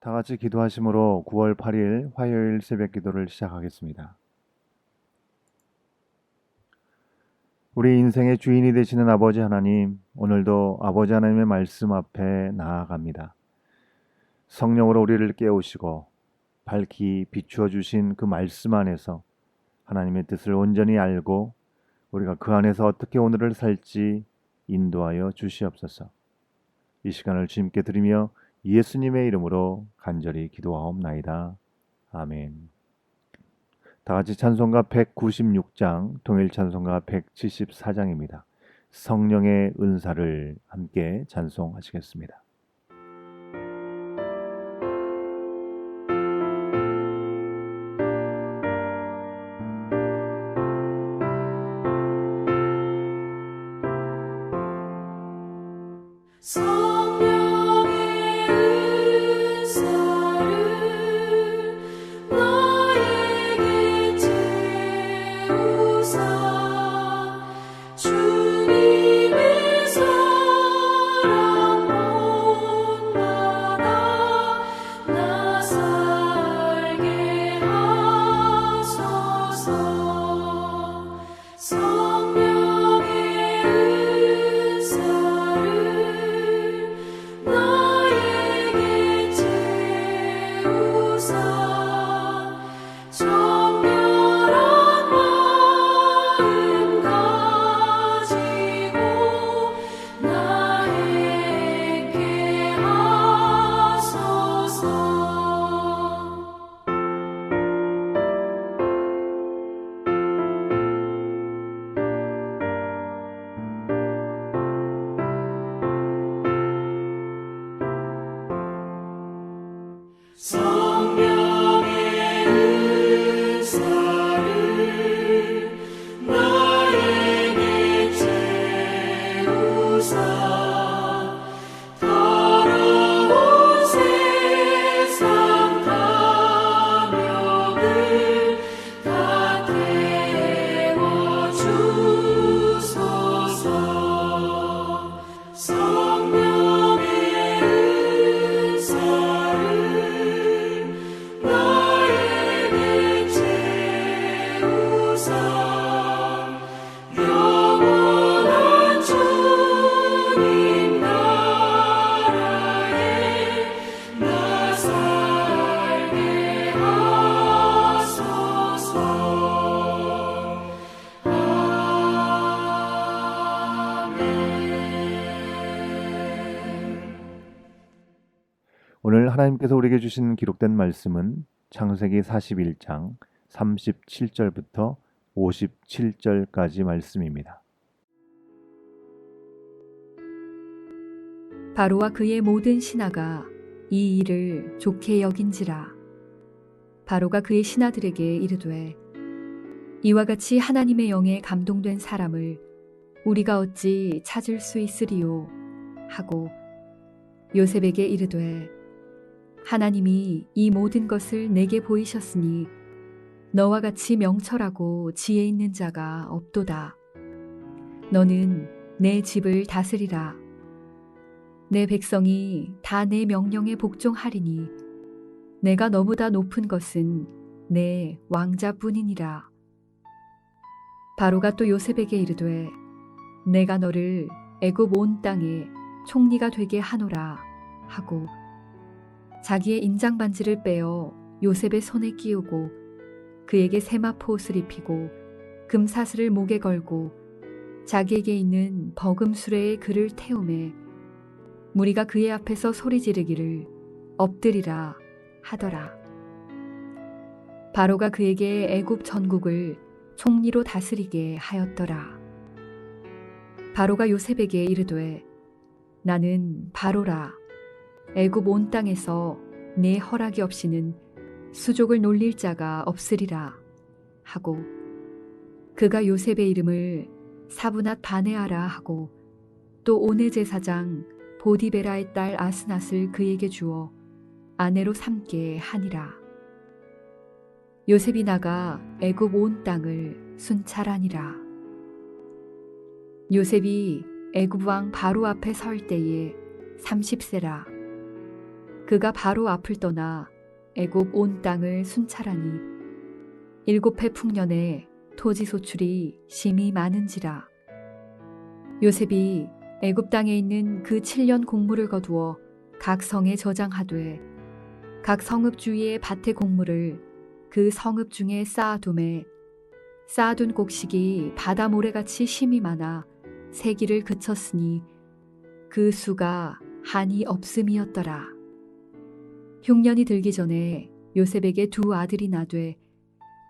다 같이 기도하심으로 9월 8일 화요일 새벽 기도를 시작하겠습니다. 우리 인생의 주인이 되시는 아버지 하나님, 오늘도 아버지 하나님의 말씀 앞에 나아갑니다. 성령으로 우리를 깨우시고 밝히 비추어 주신 그 말씀 안에서 하나님의 뜻을 온전히 알고 우리가 그 안에서 어떻게 오늘을 살지 인도하여 주시옵소서. 이 시간을 주님께 드리며 예수님의 이름으로 간절히 기도하옵나이다. 아멘. 다 같이 찬송가 196장, 동일 찬송가 174장입니다. 성령의 은사를 함께 찬송하시겠습니다. 성령의 은사를 나에게 채우사 주님의 사랑 본받아 나 살게 하소서. 성령의 은사를 나에게 채우사 정결한 마음 가지고 나 행케 하소서. 성령의 은사를 나에게 채우사 더러운 세상 탐욕을 다 태워주소서. 성령의 은사를 나에게 채우사 영원한 주님 나라에 나 살게 하소서. 아멘. 오늘 하나님께서 우리에게 주신 기록된 말씀은 창세기 41장 37절부터 57절까지 말씀입니다. 바로와 그의 모든 신하가 이 일을 좋게 여긴지라. 바로가 그의 신하들에게 이르되 이와 같이 하나님의 영에 감동된 사람을 우리가 어찌 찾을 수 있으리요 하고 요셉에게 이르되 하나님이 이 모든 것을 내게 보이셨으니 너와 같이 명철하고 지혜 있는 자가 없도다. 너는 내 집을 다스리라. 내 백성이 다 내 명령에 복종하리니 내가 너보다 높은 것은 내 왕자뿐이니라. 바로가 또 요셉에게 이르되 내가 너를 애굽 온 땅에 총리가 되게 하노라 하고 자기의 인장 반지를 빼어 요셉의 손에 끼우고 그에게 세마포 옷을 입히고 금사슬을 목에 걸고 자기에게 있는 버금 수레에 그를 태우매 무리가 그의 앞에서 소리 지르기를 엎드리라 하더라. 바로가 그에게 애굽 전국을 총리로 다스리게 하였더라. 바로가 요셉에게 이르되 나는 바로라. 애굽 온 땅에서 내 허락이 없이는 수족을 놀릴 자가 없으리라 하고 그가 요셉의 이름을 사브낫 바네아라 하고 또 오네 제사장 보디베라의 딸 아스낫을 그에게 주어 아내로 삼게 하니라. 요셉이 나가 애굽 온 땅을 순찰하니라. 요셉이 애굽 왕 바로 앞에 설 때에 30세라. 그가 바로 앞을 떠나 애굽 온 땅을 순찰하니 7해 풍년에 토지 소출이 심히 많은지라. 요셉이 애굽 땅에 있는 그 7년 곡물을 거두어 각 성에 저장하되 각 성읍 주위의 밭의 곡물을 그 성읍 중에 쌓아둠에 쌓아둔 곡식이 바다 모래같이 심이 많아 세기를 그쳤으니 그 수가 한이 없음이었더라. 흉년이 들기 전에 요셉에게 두 아들이 나되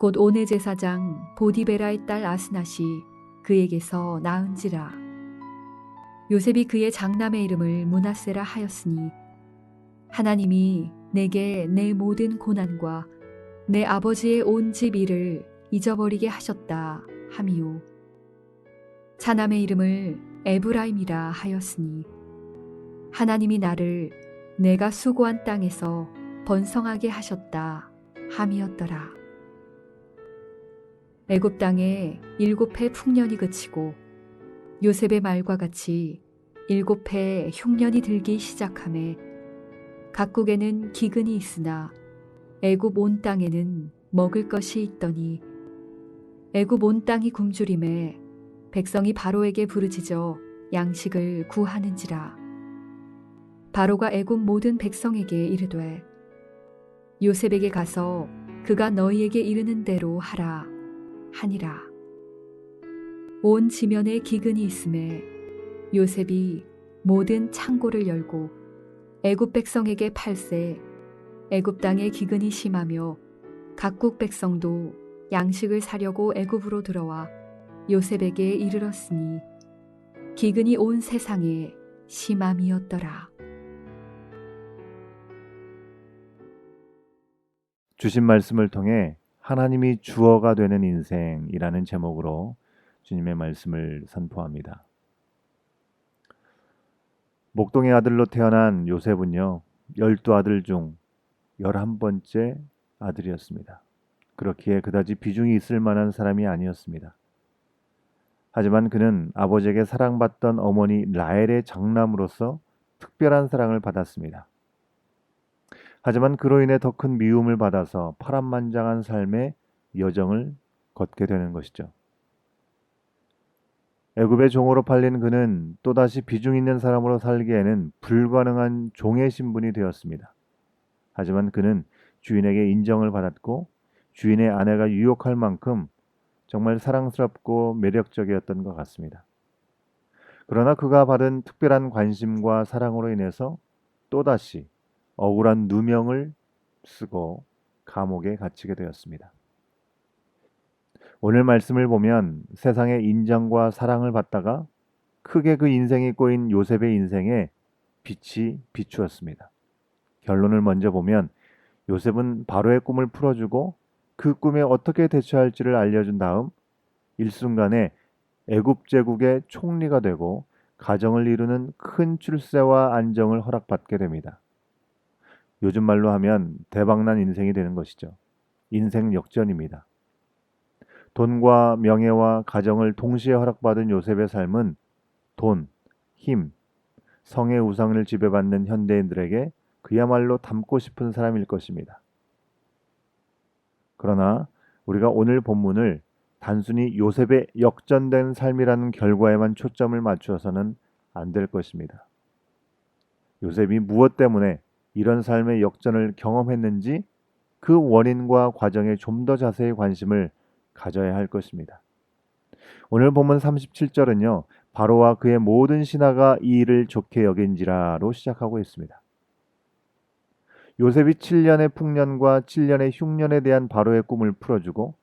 곧 오네 제사장 보디베라의 딸 아스낫이 그에게서 낳은지라. 요셉이 그의 장남의 이름을 므낫세라 하였으니 하나님이 내게 내 모든 고난과 내 아버지의 온 집 일을 잊어버리게 하셨다 함이요. 차남의 이름을 에브라임이라 하였으니 하나님이 나를 내가 수고한 땅에서 번성하게 하셨다 함이었더라. 애굽 땅에 7해 풍년이 그치고 요셉의 말과 같이 7해 흉년이 들기 시작하매 각국에는 기근이 있으나 애굽 온 땅에는 먹을 것이 있더니 애굽 온 땅이 굶주림에 백성이 바로에게 부르짖어 양식을 구하는지라. 바로가 애굽 모든 백성에게 이르되 요셉에게 가서 그가 너희에게 이르는 대로 하라 하니라. 온 지면에 기근이 있음에 요셉이 모든 창고를 열고 애굽 백성에게 팔세 애굽 땅에 기근이 심하며 각국 백성도 양식을 사려고 애굽으로 들어와 요셉에게 이르렀으니 기근이 온 세상에 심함이었더라. 주신 말씀을 통해 하나님이 주어가 되는 인생이라는 제목으로 주님의 말씀을 선포합니다. 목동의 아들로 태어난 요셉은요, 12아들 중 11번째 아들이었습니다. 그렇기에 그다지 비중이 있을 만한 사람이 아니었습니다. 하지만 그는 아버지에게 사랑받던 어머니 라헬의 장남으로서 특별한 사랑을 받았습니다. 하지만 그로 인해 더 큰 미움을 받아서 파란만장한 삶의 여정을 걷게 되는 것이죠. 애굽의 종으로 팔린 그는 또다시 비중 있는 사람으로 살기에는 불가능한 종의 신분이 되었습니다. 하지만 그는 주인에게 인정을 받았고 주인의 아내가 유혹할 만큼 정말 사랑스럽고 매력적이었던 것 같습니다. 그러나 그가 받은 특별한 관심과 사랑으로 인해서 또다시 억울한 누명을 쓰고 감옥에 갇히게 되었습니다. 오늘 말씀을 보면 세상의 인정과 사랑을 받다가 크게 그 인생이 꼬인 요셉의 인생에 빛이 비추었습니다. 결론을 먼저 보면 요셉은 바로의 꿈을 풀어주고 그 꿈에 어떻게 대처할지를 알려준 다음 일순간에 애굽 제국의 총리가 되고 가정을 이루는 큰 출세와 안정을 허락받게 됩니다. 요즘 말로 하면 대박난 인생이 되는 것이죠. 인생 역전입니다. 돈과 명예와 가정을 동시에 허락받은 요셉의 삶은 돈, 힘, 성의 우상을 지배받는 현대인들에게 그야말로 닮고 싶은 사람일 것입니다. 그러나 우리가 오늘 본문을 단순히 요셉의 역전된 삶이라는 결과에만 초점을 맞추어서는 안 될 것입니다. 요셉이 무엇 때문에 이런 삶의 역전을 경험했는지 그 원인과 과정에 좀 더 자세히 관심을 가져야 할 것입니다. 오늘 본문 37절은요. 바로와 그의 모든 신하가 이 일을 좋게 여긴지라로 시작하고 있습니다. 요셉이 7년의 풍년과 7년의 흉년에 대한 바로의 꿈을 풀어주고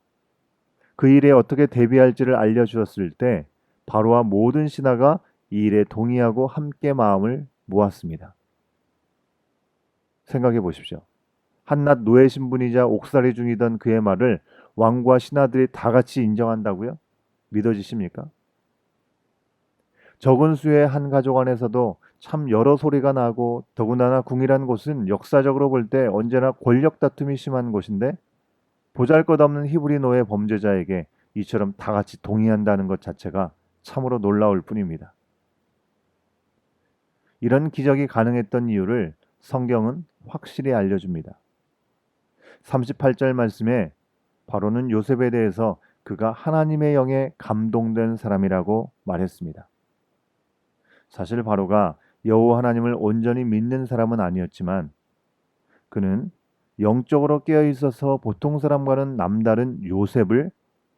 그 일에 어떻게 대비할지를 알려주었을 때 바로와 모든 신하가 이 일에 동의하고 함께 마음을 모았습니다. 생각해 보십시오. 한낱 노예 신분이자 옥살이 중이던 그의 말을 왕과 신하들이 다 같이 인정한다고요? 믿어지십니까? 적은 수의 한 가족 안에서도 참 여러 소리가 나고 더군다나 궁이란 곳은 역사적으로 볼 때 언제나 권력 다툼이 심한 곳인데 보잘것없는 히브리 노예 범죄자에게 이처럼 다 같이 동의한다는 것 자체가 참으로 놀라울 뿐입니다. 이런 기적이 가능했던 이유를 성경은 확실히 알려줍니다. 38절 말씀에 바로는 요셉에 대해서 그가 하나님의 영에 감동된 사람이라고 말했습니다. 사실 바로가 여호와 하나님을 온전히 믿는 사람은 아니었지만 그는 영적으로 깨어 있어서 보통 사람과는 남다른 요셉을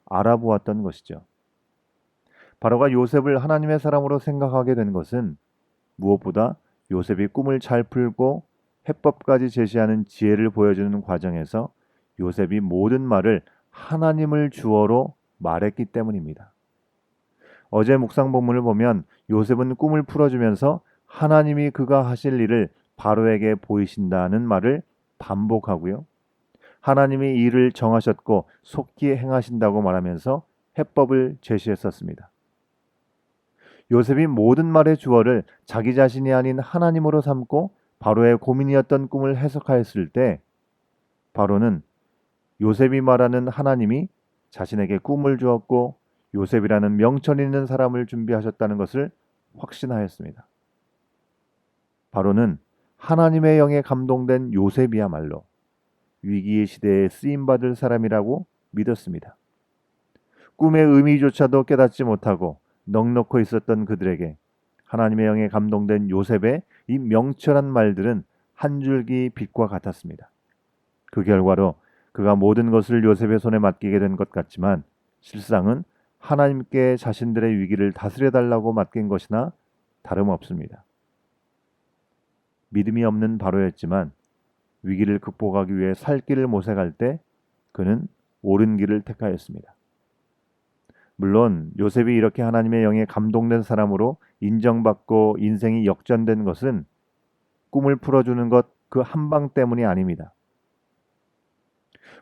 알아보았던 것이죠. 바로가 요셉을 하나님의 사람으로 생각하게 된 것은 무엇보다 요셉이 꿈을 잘 풀고 해법까지 제시하는 지혜를 보여주는 과정에서 요셉이 모든 말을 하나님을 주어로 말했기 때문입니다. 어제 묵상 본문을 보면 요셉은 꿈을 풀어주면서 하나님이 그가 하실 일을 바로에게 보이신다는 말을 반복하고요. 하나님이 이 일을 정하셨고 속히 행하신다고 말하면서 해법을 제시했었습니다. 요셉이 모든 말의 주어를 자기 자신이 아닌 하나님으로 삼고 바로의 고민이었던 꿈을 해석하였을 때 바로는 요셉이 말하는 하나님이 자신에게 꿈을 주었고 요셉이라는 명철 있는 사람을 준비하셨다는 것을 확신하였습니다. 바로는 하나님의 영에 감동된 요셉이야말로 위기의 시대에 쓰임받을 사람이라고 믿었습니다. 꿈의 의미조차도 깨닫지 못하고 넋놓고 있었던 그들에게 하나님의 영에 감동된 요셉의 이 명철한 말들은 한 줄기 빛과 같았습니다. 그 결과로 그가 모든 것을 요셉의 손에 맡기게 된 것 같지만 실상은 하나님께 자신들의 위기를 다스려달라고 맡긴 것이나 다름없습니다. 믿음이 없는 바로였지만 위기를 극복하기 위해 살 길을 모색할 때 그는 옳은 길을 택하였습니다. 물론 요셉이 이렇게 하나님의 영에 감동된 사람으로 인정받고 인생이 역전된 것은 꿈을 풀어주는 것 그 한 방 때문이 아닙니다.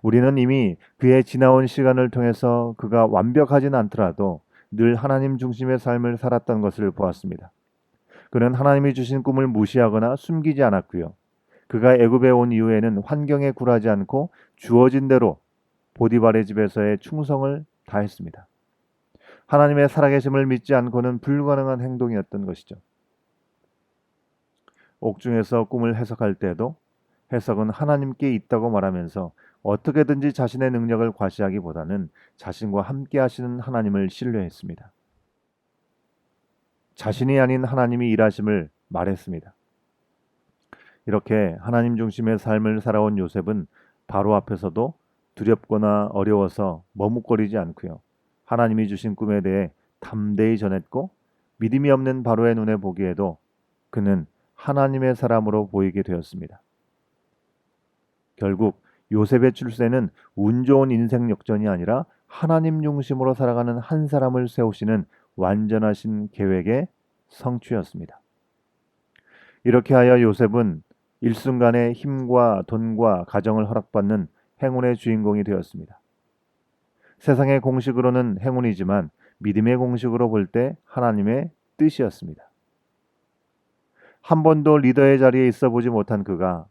우리는 이미 그의 지나온 시간을 통해서 그가 완벽하진 않더라도 늘 하나님 중심의 삶을 살았던 것을 보았습니다. 그는 하나님이 주신 꿈을 무시하거나 숨기지 않았고요. 그가 애굽에 온 이후에는 환경에 굴하지 않고 주어진 대로 보디발의 집에서의 충성을 다했습니다. 하나님의 살아계심을 믿지 않고는 불가능한 행동이었던 것이죠. 옥중에서 꿈을 해석할 때도 해석은 하나님께 있다고 말하면서 어떻게든지 자신의 능력을 과시하기보다는 자신과 함께 하시는 하나님을 신뢰했습니다. 자신이 아닌 하나님이 일하심을 말했습니다. 이렇게 하나님 중심의 삶을 살아온 요셉은 바로 앞에서도 두렵거나 어려워서 머뭇거리지 않고요. 하나님이 주신 꿈에 대해 담대히 전했고 믿음이 없는 바로의 눈에 보기에도 그는 하나님의 사람으로 보이게 되었습니다. 결국 요셉의 출세는 운 좋은 인생 역전이 아니라 하나님 중심으로 살아가는 한 사람을 세우시는 완전하신 계획의 성취였습니다. 이렇게 하여 요셉은 일순간에 힘과 돈과 가정을 허락받는 행운의 주인공이 되었습니다. 세상의 공식으로는 행운이지만 믿음의 공식으로 볼 때 하나님의 뜻이었습니다. 한 번도 리더의 자리에 있어 보지 못한 그가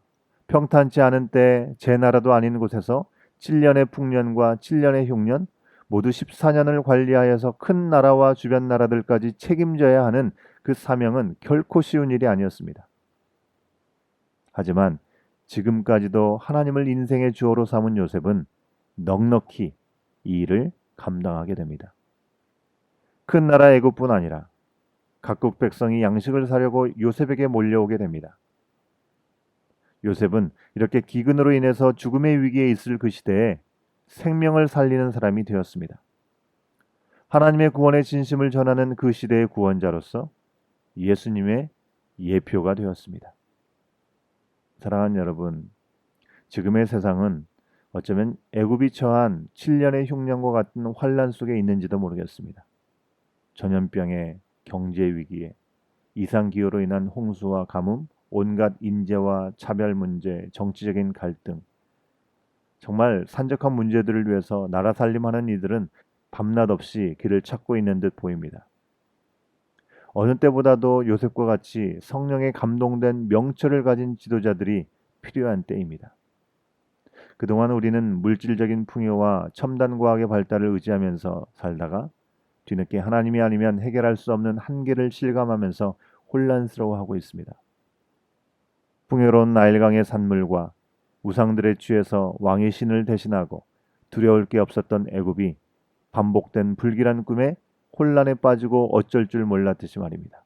평탄치 않은 때 제 나라도 아닌 곳에서 7년의 풍년과 7년의 흉년 모두 14년을 관리하여서 큰 나라와 주변 나라들까지 책임져야 하는 그 사명은 결코 쉬운 일이 아니었습니다. 하지만 지금까지도 하나님을 인생의 주어로 삼은 요셉은 넉넉히 이 일을 감당하게 됩니다. 큰 나라 애굽뿐 아니라 각국 백성이 양식을 사려고 요셉에게 몰려오게 됩니다. 요셉은 이렇게 기근으로 인해서 죽음의 위기에 있을 그 시대에 생명을 살리는 사람이 되었습니다. 하나님의 구원의 진심을 전하는 그 시대의 구원자로서 예수님의 예표가 되었습니다. 사랑하는 여러분, 지금의 세상은 어쩌면 애굽이 처한 7년의 흉년과 같은 환란 속에 있는지도 모르겠습니다. 전염병에 경제 위기에 이상기후로 인한 홍수와 가뭄, 온갖 인재와 차별 문제, 정치적인 갈등, 정말 산적한 문제들을 위해서 나라 살림하는 이들은 밤낮 없이 길을 찾고 있는 듯 보입니다. 어느 때보다도 요셉과 같이 성령에 감동된 명철을 가진 지도자들이 필요한 때입니다. 그동안 우리는 물질적인 풍요와 첨단 과학의 발달을 의지하면서 살다가 뒤늦게 하나님이 아니면 해결할 수 없는 한계를 실감하면서 혼란스러워하고 있습니다. 풍요로운 나일강의 산물과 우상들에 취해서 왕의 신을 대신하고 두려울 게 없었던 애굽이 반복된 불길한 꿈에 혼란에 빠지고 어쩔 줄 몰랐듯이 말입니다.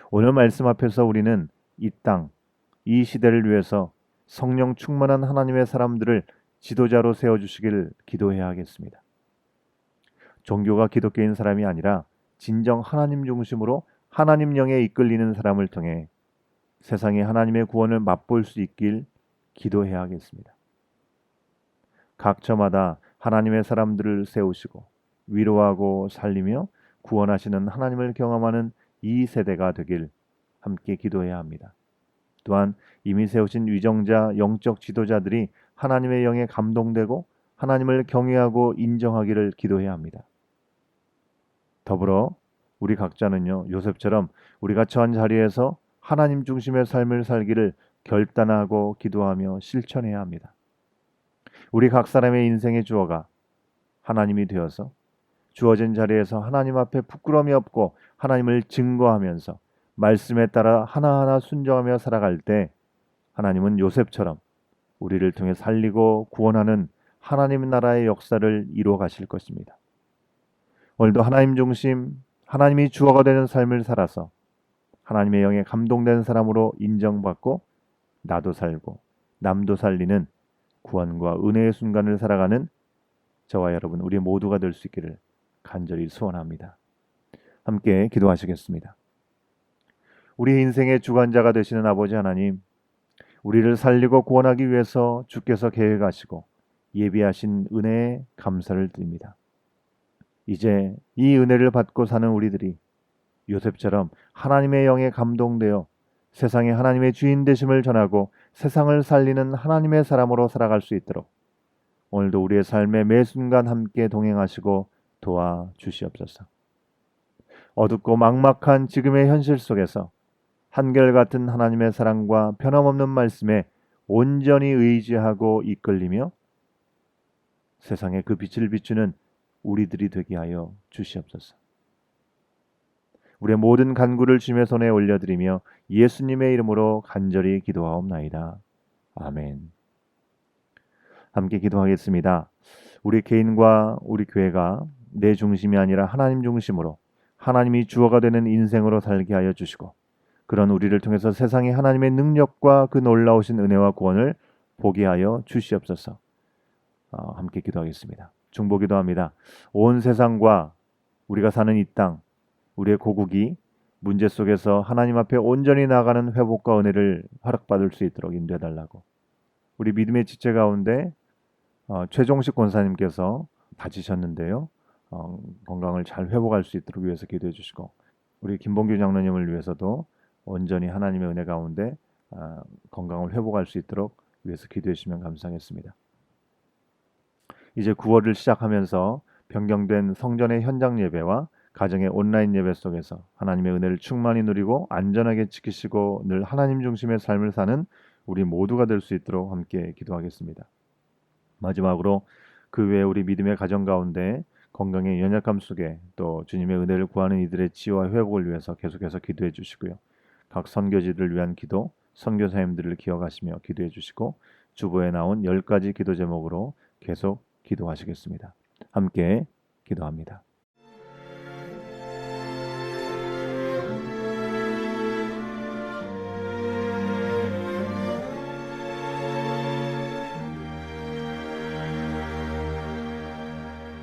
오늘 말씀 앞에서 우리는 이 땅, 이 시대를 위해서 성령 충만한 하나님의 사람들을 지도자로 세워주시길 기도해야 하겠습니다. 종교가 기독교인 사람이 아니라 진정 하나님 중심으로 하나님 영에 이끌리는 사람을 통해 세상에 하나님의 구원을 맛볼 수 있길 기도해야 하겠습니다. 각처마다 하나님의 사람들을 세우시고 위로하고 살리며 구원하시는 하나님을 경험하는 이 세대가 되길 함께 기도해야 합니다. 또한 이미 세우신 위정자 영적 지도자들이 하나님의 영에 감동되고 하나님을 경외하고 인정하기를 기도해야 합니다. 더불어 우리 각자는요, 요셉처럼 우리가 처한 자리에서 하나님 중심의 삶을 살기를 결단하고 기도하며 실천해야 합니다. 우리 각 사람의 인생의 주어가 하나님이 되어서 주어진 자리에서 하나님 앞에 부끄러움이 없고 하나님을 증거하면서 말씀에 따라 하나하나 순종하며 살아갈 때 하나님은 요셉처럼 우리를 통해 살리고 구원하는 하나님 나라의 역사를 이루어 가실 것입니다. 오늘도 하나님 중심, 하나님이 주어가 되는 삶을 살아서 하나님의 영에 감동된 사람으로 인정받고 나도 살고 남도 살리는 구원과 은혜의 순간을 살아가는 저와 여러분 우리 모두가 될 수 있기를 간절히 소원합니다. 함께 기도하시겠습니다. 우리 인생의 주관자가 되시는 아버지 하나님, 우리를 살리고 구원하기 위해서 주께서 계획하시고 예비하신 은혜에 감사를 드립니다. 이제 이 은혜를 받고 사는 우리들이 요셉처럼 하나님의 영에 감동되어 세상에 하나님의 주인 되심을 전하고 세상을 살리는 하나님의 사람으로 살아갈 수 있도록 오늘도 우리의 삶의 매 순간 함께 동행하시고 도와주시옵소서. 어둡고 막막한 지금의 현실 속에서 한결같은 하나님의 사랑과 변함없는 말씀에 온전히 의지하고 이끌리며 세상에 그 빛을 비추는 우리들이 되게 하여 주시옵소서. 우리의 모든 간구를 주님의 손에 올려드리며 예수님의 이름으로 간절히 기도하옵나이다. 아멘. 함께 기도하겠습니다. 우리 개인과 우리 교회가 내 중심이 아니라 하나님 중심으로 하나님이 주어가 되는 인생으로 살게 하여 주시고 그런 우리를 통해서 세상에 하나님의 능력과 그 놀라우신 은혜와 구원을 보게 하여 주시옵소서. 함께 기도하겠습니다. 중보기도합니다. 온 세상과 우리가 사는 이 땅, 우리의 고국이 문제 속에서 하나님 앞에 온전히 나아가는 회복과 은혜를 허락받을 수 있도록 인도해달라고. 우리 믿음의 지체 가운데 최종식 권사님께서 다치셨는데요. 건강을 잘 회복할 수 있도록 위해서 기도해 주시고 우리 김봉규 장로님을 위해서도 온전히 하나님의 은혜 가운데 건강을 회복할 수 있도록 위해서 기도해 주시면 감사하겠습니다. 이제 9월을 시작하면서 변경된 성전의 현장 예배와 가정의 온라인 예배 속에서 하나님의 은혜를 충만히 누리고 안전하게 지키시고 늘 하나님 중심의 삶을 사는 우리 모두가 될 수 있도록 함께 기도하겠습니다. 마지막으로 그 외에 우리 믿음의 가정 가운데 건강의 연약함 속에 또 주님의 은혜를 구하는 이들의 치유와 회복을 위해서 계속해서 기도해 주시고요. 각 선교지들을 위한 기도, 선교사님들을 기억하시며 기도해 주시고 주보에 나온 10가지 기도 제목으로 계속 기도하시겠습니다. 함께 기도합니다.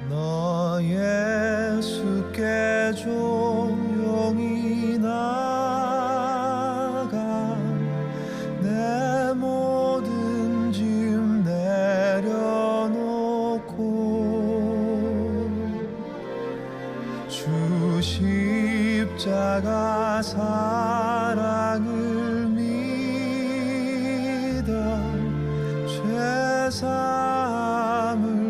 너 예수께 조용히 나가 내 모든 짐 내려놓고 주 십자가 사랑을 믿어 죄사함을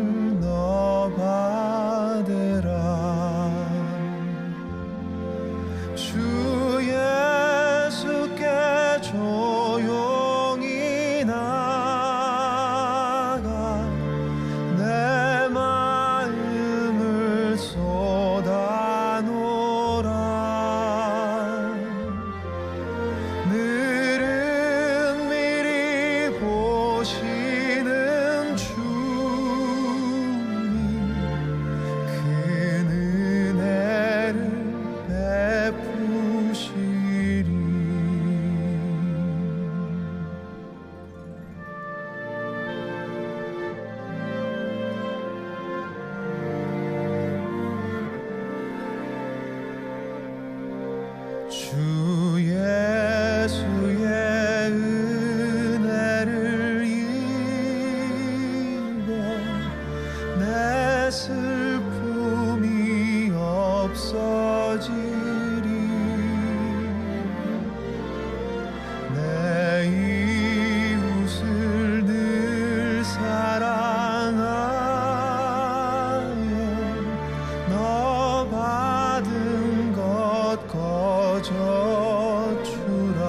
주 예수께 조용히 나가 내 마음을 쏟아놓으라. 늘 주 예수의 은혜를 입어 내 슬픔이 없어지리. 내 이웃을 늘 사랑하여 너 받은 것 거저 주라.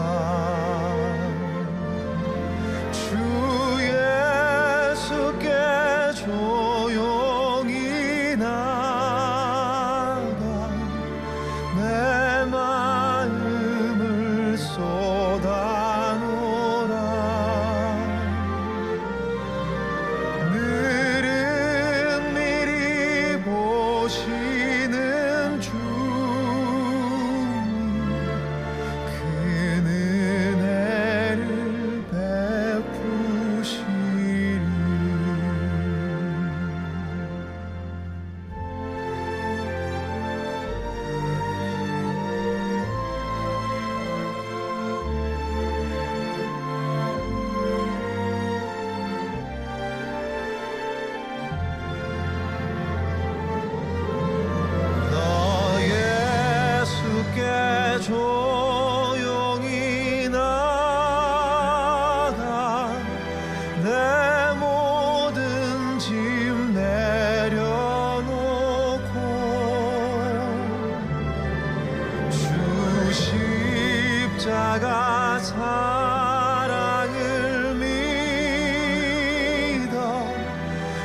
주 예수께 조용히 나가 내 마음을 쏟아놓으라. 늘은 미리 보시는 주님 큰 은혜를 베푸시리. 너 예수께 조용히 나가 내 모든 짐 내려놓고 주 십자가 사랑을 믿어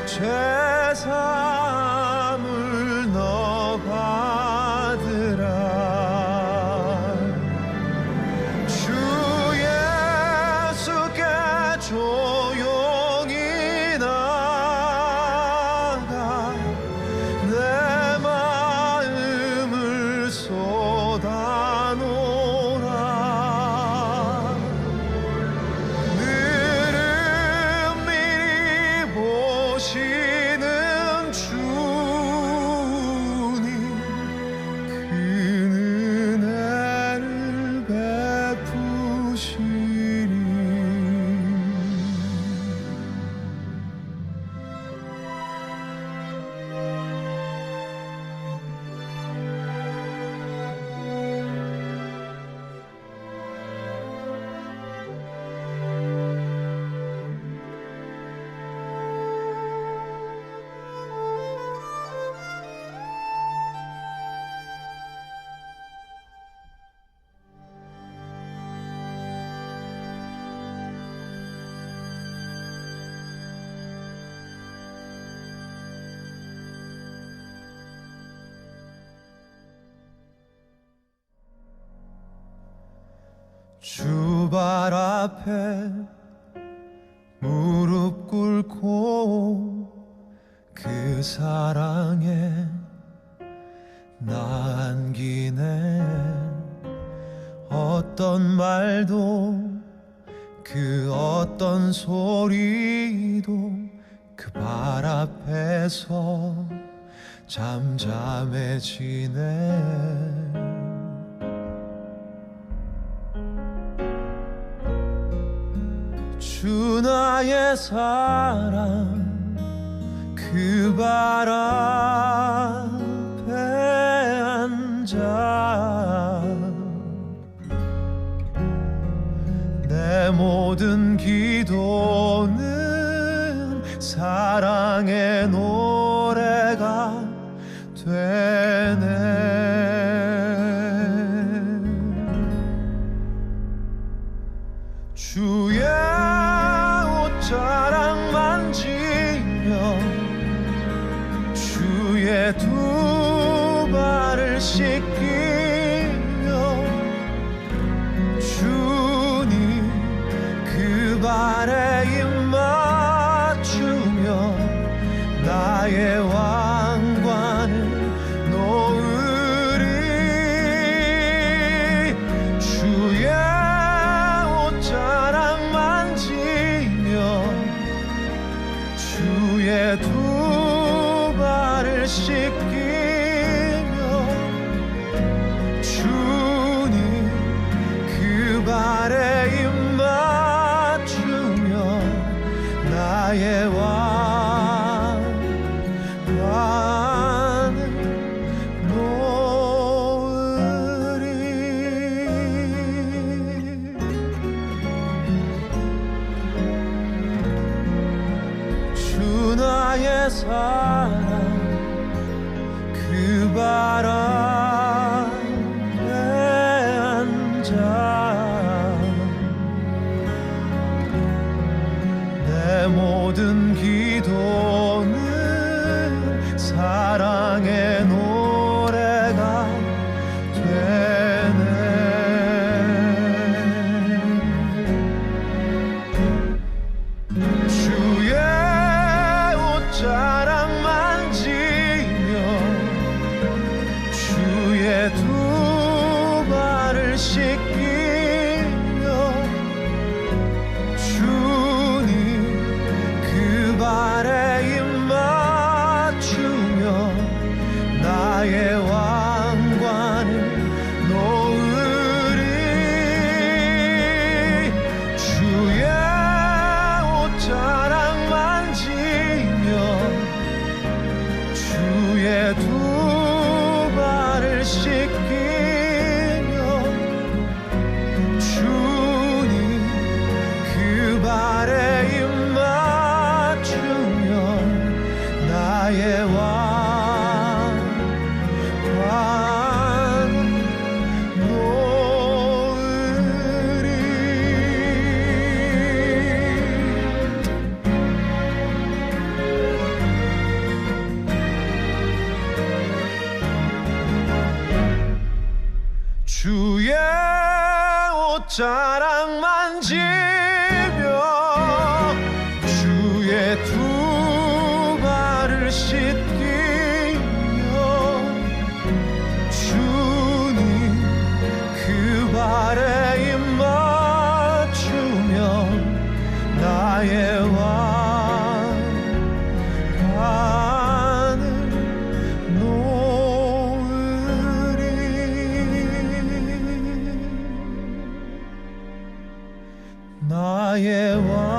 죄사함을 너 받으라. 주 예수께 조용히 나가 내 마음을 쏟아놓으라. 늘은 미리 보시는 주님 큰 은혜를 베푸시리. 주 발 앞에 무릎 꿇고 그 사랑에 나 안기네. 어떤 말도 그 어떤 소리도 그 발 앞에서 잠잠해지네. 주 나의 사랑 그 발 앞에 앉아 내 모든 기도는 사랑의 노래가 되네. 주의 옷자락 만지며 주의 두 발을 씻기며 주님 그 발에 입 맞추며 나의 왕관을 놓으리. 주의 옷자락 만지며 주의 두 발을 씻기며 사랑 그 바람에 앉아 내 모든 기도는 사랑의 노래가 되네. 주의 옷자락 만지며 주의 두 발을 씻기며 주님 그 발에 입 맞추며 나의 왕관을 놓으리. 주의 옷자락 만지며 주의 두 발을 씻기며 주님 그 발에 입 맞추며 나의 왕관 놓으리. 주의 옷자락 만지며 주의 두 발을 씻기며 주님 그 발에 입 맞추며 나의 왕관을 놓으리. 나의 왕관을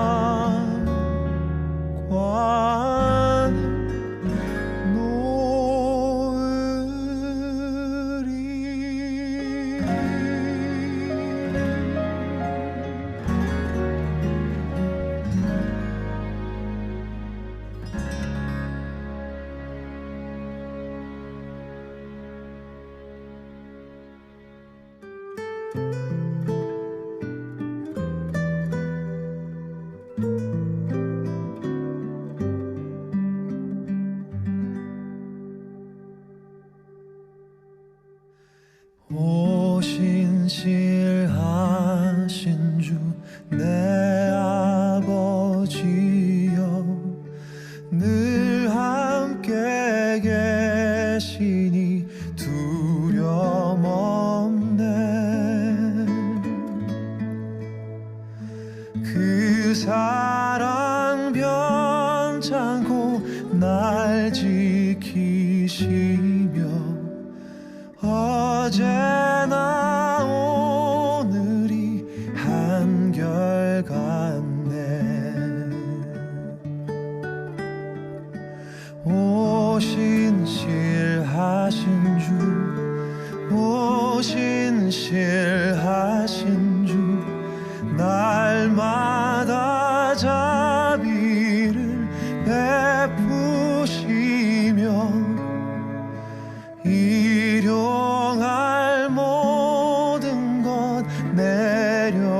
오신실하신 주 내 아버지여 늘 함께 계시니 두려움 없네. 그 사랑 변찮고 날 지키시며 어제나 오늘이 한결같네. 오신실하신 주 오신실하신 주 날마다 자비를 베푸시며 일용할 모든 것 내려주시니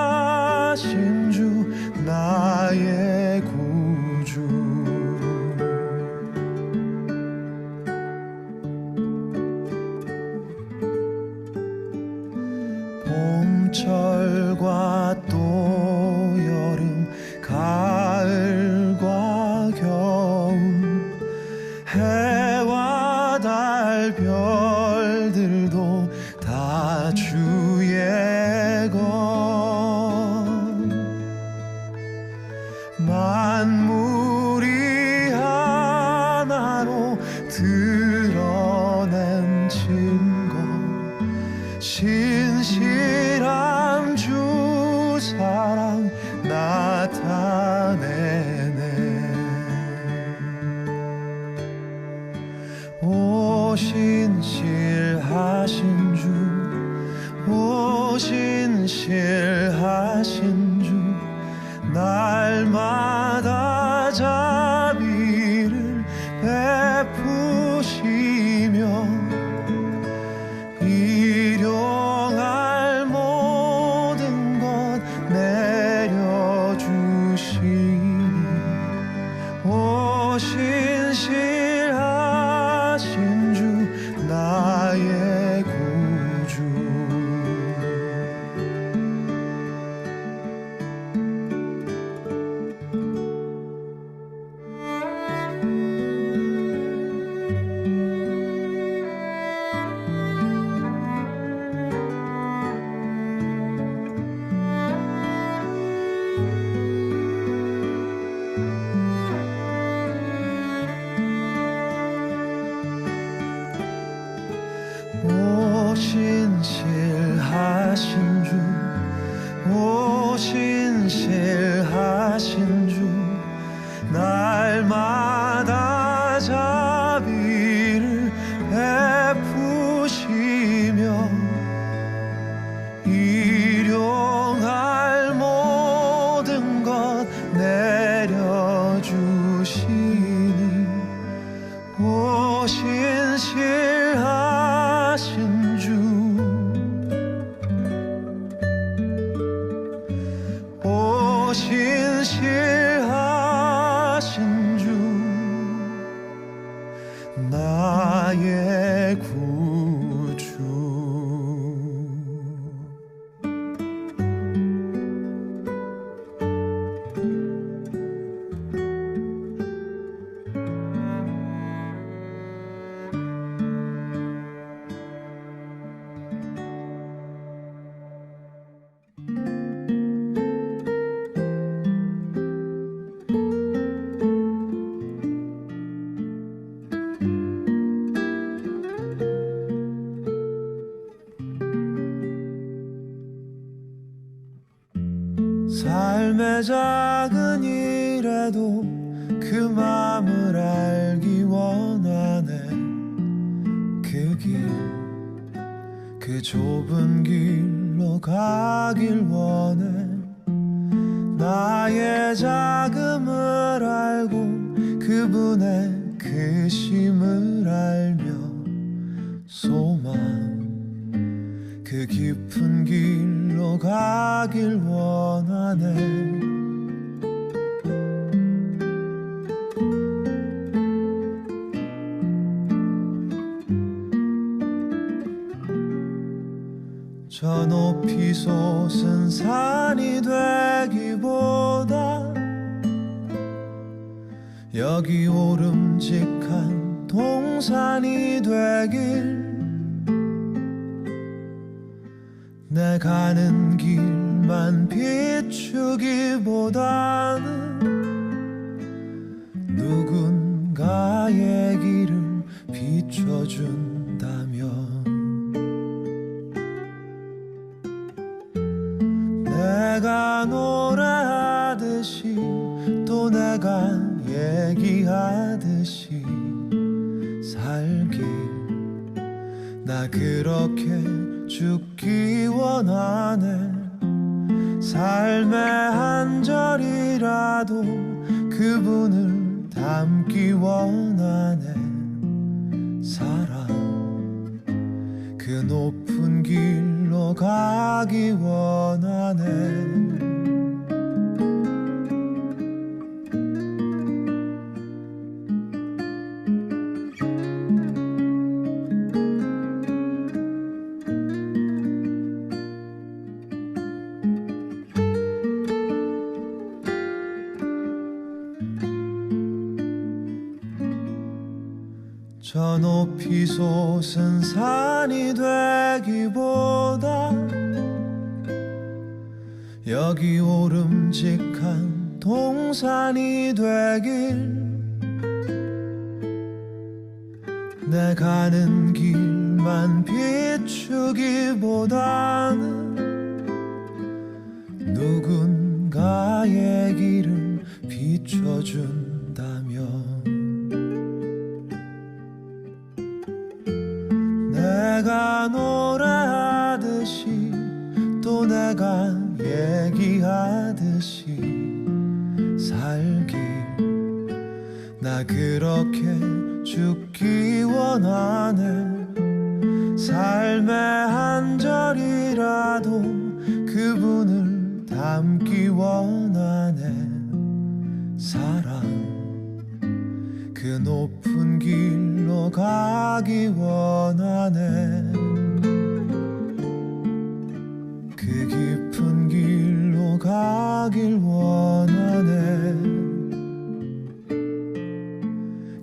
오신실하신 주 나의 구주. 봄철과 또 여름 가을과 겨울 해와 달 별들도 다 주의 것. 만물이 하나로 드러낸 증거 신실한 주 사랑 나타내네. 오신실하신 주 신실하신 주 날마다 자비를 베푸시며 일용할 모든 것 내려주시니 오 신실하신 주 나의 구주 오 신실하신 주 오 신실하신 주 날마다 자비를 베푸시며 일용할 모든 것 내려주시니 오 신실하신 주 오 신실하신 주 나의 구주 삶의 작은 일에도 그 맘을 알기 원하네 그 길, 그 좁은 길로 가길 원해 나의 자금을 알고 그분의 크심을 알며 소망 그 깊은 길로 가길 원하네 저 높이 솟은 산이 되기보다 여기 오름직한 동산이 되길 내 가는 길만 비추기보다는 누군가의 길을 비춰준다면 내가 노래하듯이 또 내가 얘기하듯이 살길 나 그렇게 죽기 원하네 삶의 한 절이라도 그분을 담기 원하네 사랑 그 높은 길로 가기 원하네 저 높이 솟은 산이 되기보다 여기 오름직한 동산이 되길 내 가는 길만 비추기보다는 누군가의 길을 비춰준다면 내가 노래하듯이 내가 얘기하듯이 살길 나 그렇게 죽기 원하네 삶의 한 절이라도 그분을 닮기 원하네 사랑 그 높은 길로 가기 원하네 그 깊은 길로 가길 원하네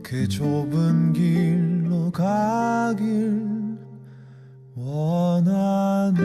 그 좁은 길로 가길 원하네